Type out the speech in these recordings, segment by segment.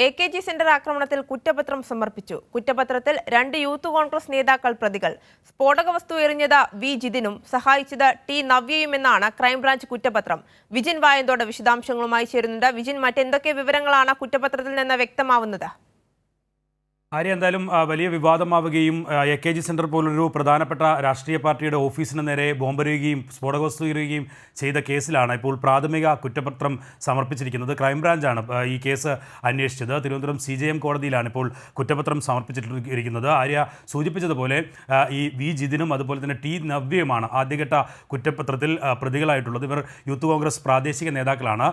AKG centre ആക്രമണത്തിൽ കുറ്റപത്രം സമർപ്പിച്ചു. കുറ്റപത്രത്തിൽ 2 യൂത്ത് കോൺഗ്രസ് നേതാക്കൾ പ്രതികൾ. സ്ഫോടക വസ്തു എറിഞ്ഞത് വി ജിതിനും സഹായിച്ചത് ടി നവ്യയുമെന്നാണ് ക്രൈംബ്രാഞ്ച് കുറ്റപത്രം. വിജിൻ വായന്തോട് വിശദാംശങ്ങളുമായി ചേരുന്നുണ്ട്. വിജിൻ, മറ്റെന്തൊക്കെ വിവരങ്ങളാണ് കുറ്റപത്രത്തിൽ നിന്ന് വ്യക്തമാവുന്നത്? എന്തായാലും വലിയ വിവാദമാവുകയും AKG സെന്റർ പോലൊരു പ്രധാനപ്പെട്ട രാഷ്ട്രീയ പാർട്ടിയുടെ ഓഫീസിന് നേരെ ബോംബെറിയുകയും സ്ഫോടക വസ്തു എറിയുകയും ചെയ്ത കേസിലാണ് ഇപ്പോൾ പ്രാഥമിക കുറ്റപത്രം സമർപ്പിച്ചിരിക്കുന്നത്. ക്രൈംബ്രാഞ്ചാണ് ഈ കേസ് അന്വേഷിച്ചത്. തിരുവനന്തപുരം CJM കോടതിയിലാണ് ഇപ്പോൾ കുറ്റപത്രം സമർപ്പിച്ചിരിക്കുന്നത്. ആര്യ സൂചിപ്പിച്ചതുപോലെ ഈ വി ജിതിനും അതുപോലെ തന്നെ ടി നവ്യയുമാണ് ആദ്യഘട്ട കുറ്റപത്രത്തിൽ പ്രതികളായിട്ടുള്ളത്. ഇവർ യൂത്ത് കോൺഗ്രസ് പ്രാദേശിക നേതാക്കളാണ്.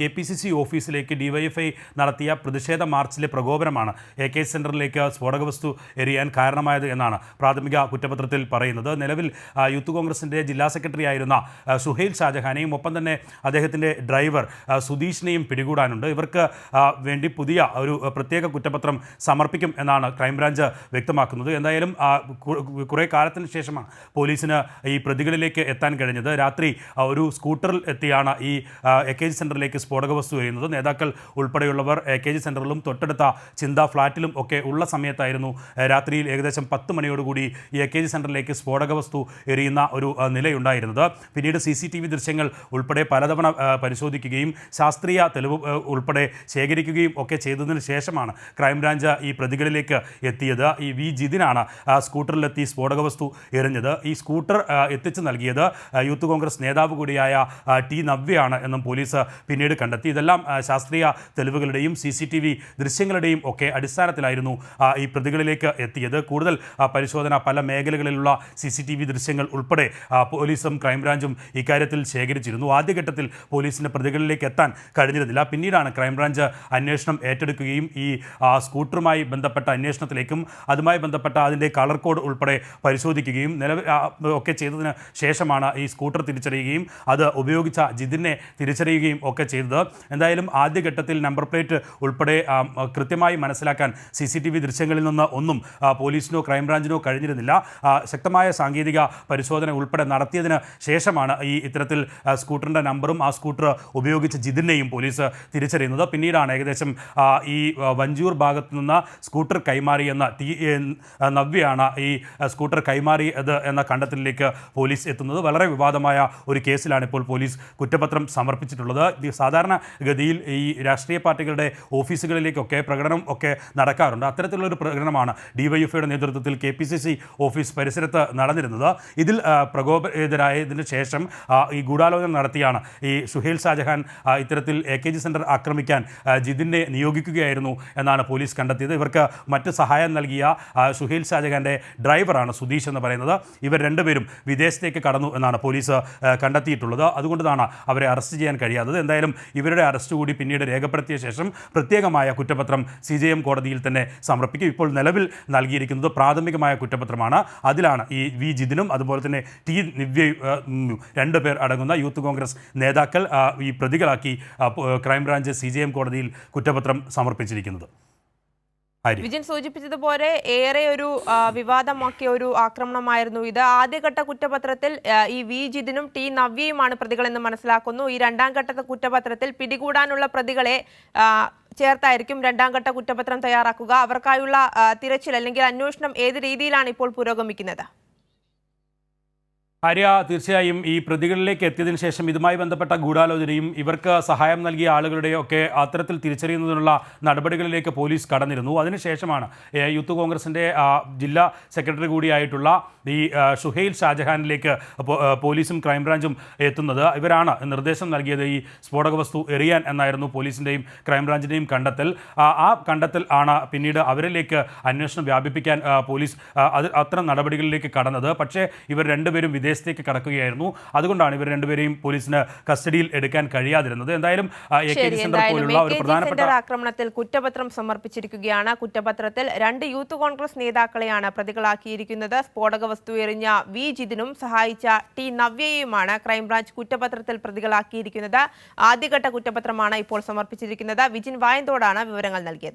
KPCC ഓഫീസിലേക്ക് DYFI നടത്തിയ പ്രതിഷേധ മാർച്ചിലെ പ്രകോപനമാണ് AKG സെന്ററിൽ സ്ഫോടക വസ്തു എറിയാൻ കാരണമായത് എന്നാണ് പ്രാഥമിക കുറ്റപത്രത്തിൽ പറയുന്നത്. നിലവിൽ യൂത്ത് കോൺഗ്രസിൻ്റെ ജില്ലാ സെക്രട്ടറി ആയിരുന്ന സുഹൈൽ ഷാജഹാനെയും ഒപ്പം തന്നെ അദ്ദേഹത്തിൻ്റെ ഡ്രൈവർ സുധീഷിനെയും പിടികൂടാനുണ്ട്. ഇവർക്ക് വേണ്ടി പുതിയ ഒരു പ്രത്യേക കുറ്റപത്രം സമർപ്പിക്കും എന്നാണ് ക്രൈംബ്രാഞ്ച് വ്യക്തമാക്കുന്നത്. എന്തായാലും കുറേ കാലത്തിന് ശേഷമാണ് പോലീസിന് ഈ പ്രതികളിലേക്ക് എത്താൻ കഴിഞ്ഞത്. രാത്രി ഒരു സ്കൂട്ടറിൽ എത്തിയാണ് ഈ AKG സെന്ററിലേക്ക് സ്ഫോടക വസ്തു എറിയുന്നത്. നേതാക്കൾ ഉൾപ്പെടെയുള്ളവർ AKG സെന്ററിലും തൊട്ടടുത്ത ചിന്ത ഫ്ലാറ്റിലും ഒക്കെ ഉള്ള സമയത്തായിരുന്നു രാത്രിയിൽ ഏകദേശം 10 മണിയോടുകൂടി ഈ AKG സെന്ററിലേക്ക് സ്ഫോടക വസ്തു എറിയുന്ന ഒരു നിലയുണ്ടായിരുന്നത്. പിന്നീട് CCTV ദൃശ്യങ്ങൾ ഉൾപ്പെടെ പലതവണ പരിശോധിക്കുകയും ശാസ്ത്രീയ തെളിവ് ഉൾപ്പെടെ ശേഖരിക്കുകയും ഒക്കെ ചെയ്തതിന് ശേഷമാണ് ക്രൈംബ്രാഞ്ച് ഈ പ്രതികളിലേക്ക് എത്തിയത്. ഈ വി ജിതിനാണ് സ്കൂട്ടറിലെത്തി സ്ഫോടക വസ്തു എറിഞ്ഞത്. ഈ സ്കൂട്ടർ എത്തിച്ചു നൽകിയത് യൂത്ത് കോൺഗ്രസ് നേതാവ് കൂടിയായ ടി നവ്യയാണ് എന്നും പോലീസ് പിന്നീട് കണ്ടെത്തി. ഇതെല്ലാം ശാസ്ത്രീയ തെളിവുകളുടെയും CCTV ദൃശ്യങ്ങളുടെയും ഒക്കെ അടിസ്ഥാനത്തിലായിരുന്നു ഈ പ്രതികളിലേക്ക് എത്തിയത്. കൂടുതൽ പരിശോധന പല മേഖലകളിലുള്ള CCTV ദൃശ്യങ്ങൾ ഉൾപ്പെടെ പോലീസും ക്രൈംബ്രാഞ്ചും ഇക്കാര്യത്തിൽ ശേഖരിച്ചിരുന്നു. ആദ്യഘട്ടത്തിൽ പോലീസിന് പ്രതികളിലേക്ക് എത്താൻ കഴിഞ്ഞിരുന്നില്ല. പിന്നീടാണ് ക്രൈംബ്രാഞ്ച് അന്വേഷണം ഏറ്റെടുക്കുകയും ഈ സ്കൂട്ടറുമായി ബന്ധപ്പെട്ട അന്വേഷണത്തിലേക്കും അതുമായി ബന്ധപ്പെട്ട അതിൻ്റെ കളർ കോഡ് ഉൾപ്പെടെ പരിശോധിക്കുകയും ഒക്കെ ചെയ്തതിന് ശേഷമാണ് ഈ സ്കൂട്ടർ തിരിച്ചറിയുകയും അത് ഉപയോഗിച്ച ജിതിനെ തിരിച്ചറിയുകയും ഒക്കെ ചെയ്തത്. എന്തായാലും ആദ്യഘട്ടത്തിൽ നമ്പർ പ്ലേറ്റ് ഉൾപ്പെടെ കൃത്യമായി മനസ്സിലാക്കാൻ CCTV ദൃശ്യങ്ങളിൽ നിന്ന് ഒന്നും പോലീസിനോ ക്രൈംബ്രാഞ്ചിനോ കഴിഞ്ഞിരുന്നില്ല. ശക്തമായ സാങ്കേതിക പരിശോധന ഉൾപ്പെടെ നടത്തിയതിന് ശേഷമാണ് ഈ ഇത്തരത്തിൽ സ്കൂട്ടറിൻ്റെ നമ്പറും ആ സ്കൂട്ടർ ഉപയോഗിച്ച് ജിതിനെയും പോലീസ് തിരിച്ചറിയുന്നത്. പിന്നീടാണ് ഏകദേശം ഈ വഞ്ചൂർ ഭാഗത്തു നിന്ന് സ്കൂട്ടർ കൈമാറിയെന്ന ടി നവ്യയാണ് ഈ സ്കൂട്ടർ കൈമാറിയത് എന്ന കണ്ടെത്തലിലേക്ക് പോലീസ് എത്തുന്നത്. വളരെ വിവാദമായ ഒരു കേസിലാണ് ഇപ്പോൾ പോലീസ് കുറ്റപത്രം സമർപ്പിച്ചിട്ടുള്ളത്. സാധാരണ ഗതിയിൽ ഈ രാഷ്ട്രീയ പാർട്ടികളുടെ ഓഫീസുകളിലേക്കൊക്കെ പ്രകടനം ഒക്കെ നടക്കാറുണ്ട്. അത്തരത്തിലുള്ളൊരു പ്രകടനമാണ് DYFIയുടെ നേതൃത്വത്തിൽ KPCC ഓഫീസ് പരിസരത്ത് നടന്നിരുന്നത്. ഇതിൽ പ്രകോപിതരായതിനു ശേഷം ഈ ഗൂഢാലോചന നടത്തിയാണ് ഈ സുഹൈൽ ഷാജഹാൻ ഇത്തരത്തിൽ AKG സെന്റർ ആക്രമിക്കാൻ ജിതിനെ നിയോഗിക്കുകയായിരുന്നു എന്നാണ് പോലീസ് കണ്ടെത്തിയത്. ഇവർക്ക് മറ്റ് സഹായം നൽകിയ സുഹൈൽ ഷാജഹാൻ്റെ ഡ്രൈവറാണ് സുധീഷ് എന്ന് പറയുന്നത്. ഇവർ രണ്ടുപേരും വിദേശത്തേക്ക് കടന്നു എന്നാണ് പോലീസ് കണ്ടെത്തിയിട്ടുള്ളത്. അതുകൊണ്ടാണ് അവരെ അറസ്റ്റ് ചെയ്യാൻ കഴിയാത്തത്. എന്തായാലും ഇവരുടെ അറസ്റ്റ് കൂടി പിന്നീട് രേഖപ്പെടുത്തിയ ശേഷം പ്രത്യേകമായ കുറ്റപത്രം CJM കോടതിയിൽ തന്നെ സമർപ്പിക്കും. ഇപ്പോൾ നിലവിൽ നൽകിയിരിക്കുന്നത് പ്രാഥമികമായ കുറ്റപത്രമാണ്. അതിലാണ് ഈ വി ജിതിനും അതുപോലെ തന്നെ ടി നവ്യയും 2 പേർ അടങ്ങുന്ന യൂത്ത് കോൺഗ്രസ് നേതാക്കൾ ഈ പ്രതികളാക്കി ക്രൈംബ്രാഞ്ച് CJM കോടതിയിൽ കുറ്റപത്രം സമർപ്പിച്ചിരിക്കുന്നത്. വിജിൻ സൂചിപ്പിച്ചതുപോലെ ഏറെ ഒരു വിവാദമാക്കിയ ഒരു ആക്രമണമായിരുന്നു ഇത്. ആദ്യഘട്ട കുറ്റപത്രത്തിൽ ഈ വി ജിതിനും ടി നവ്യയുമാണ് പ്രതികളെന്ന് മനസ്സിലാക്കുന്നു. ഈ രണ്ടാം ഘട്ട കുറ്റപത്രത്തിൽ പിടികൂടാനുള്ള പ്രതികളെ ചേർത്തായിരിക്കും രണ്ടാം ഘട്ട കുറ്റപത്രം തയ്യാറാക്കുക. അവർക്കായുള്ള തിരച്ചിൽ അല്ലെങ്കിൽ അന്വേഷണം ഏത് രീതിയിലാണ് ഇപ്പോൾ പുരോഗമിക്കുന്നത്? തീർച്ചയായും ഈ പ്രതികളിലേക്ക് എത്തിയതിനു ശേഷം ഇതുമായി ബന്ധപ്പെട്ട ഗൂഢാലോചനയും ഇവർക്ക് സഹായം നൽകിയ ആളുകളുടെയൊക്കെ അത്തരത്തിൽ തിരിച്ചറിയുന്നതിനുള്ള നടപടികളിലേക്ക് പോലീസ് കടന്നിരുന്നു. അതിനുശേഷമാണ് യൂത്ത് കോൺഗ്രസിൻ്റെ ജില്ലാ സെക്രട്ടറി കൂടിയായിട്ടുള്ള ഈ സുഹൈൽ ഷാജഹാനിലേക്ക് പോലീസും ക്രൈംബ്രാഞ്ചും എത്തുന്നത്. ഇവരാണ് നിർദ്ദേശം നൽകിയത് ഈ സ്ഫോടക വസ്തു എറിയാൻ എന്നായിരുന്നു പോലീസിൻ്റെയും ക്രൈംബ്രാഞ്ചിൻ്റെയും കണ്ടെത്തൽ. ആ കണ്ടെത്തൽ ആണ് പിന്നീട് അവരിലേക്ക് അന്വേഷണം വ്യാപിപ്പിക്കാൻ പോലീസ് അത്തരം നടപടികളിലേക്ക് കടന്നത്. പക്ഷേ ഇവർ രണ്ടുപേരും വിദേശത്തേക്ക് കടക്കുകയായിരുന്നു. അതുകൊണ്ടാണ് ഇവർ രണ്ടുപേരെയും പോലീസിന് കസ്റ്റഡിയിൽ എടുക്കാൻ കഴിയാതിരുന്നത്. എന്തായാലും AKG സെന്റർ പോലുള്ള ഒരു പ്രധാനപ്പെട്ട ആക്രമണത്തിൽ കുറ്റപത്രം സമർപ്പിച്ചിരിക്കുകയാണ്. കുറ്റപത്രത്തിൽ 2 യൂത്ത് കോൺഗ്രസ് നേതാക്കളെയാണ് പ്രതികളാക്കിയിരിക്കുന്നത്. സ്ഫോടക വസ്തു എറിഞ്ഞ വി ജിതിനും സഹായിച്ച ടി നവ്യയുമാണ് ക്രൈംബ്രാഞ്ച് കുറ്റപത്രത്തിൽ പ്രതികളാക്കിയിരിക്കുന്നത്. ആദ്യഘട്ട കുറ്റപത്രമാണ് ഇപ്പോൾ സമർപ്പിച്ചിരിക്കുന്നത്. വിജിൻ വായന്തോടാണ് വിവരങ്ങൾ നൽകിയത്.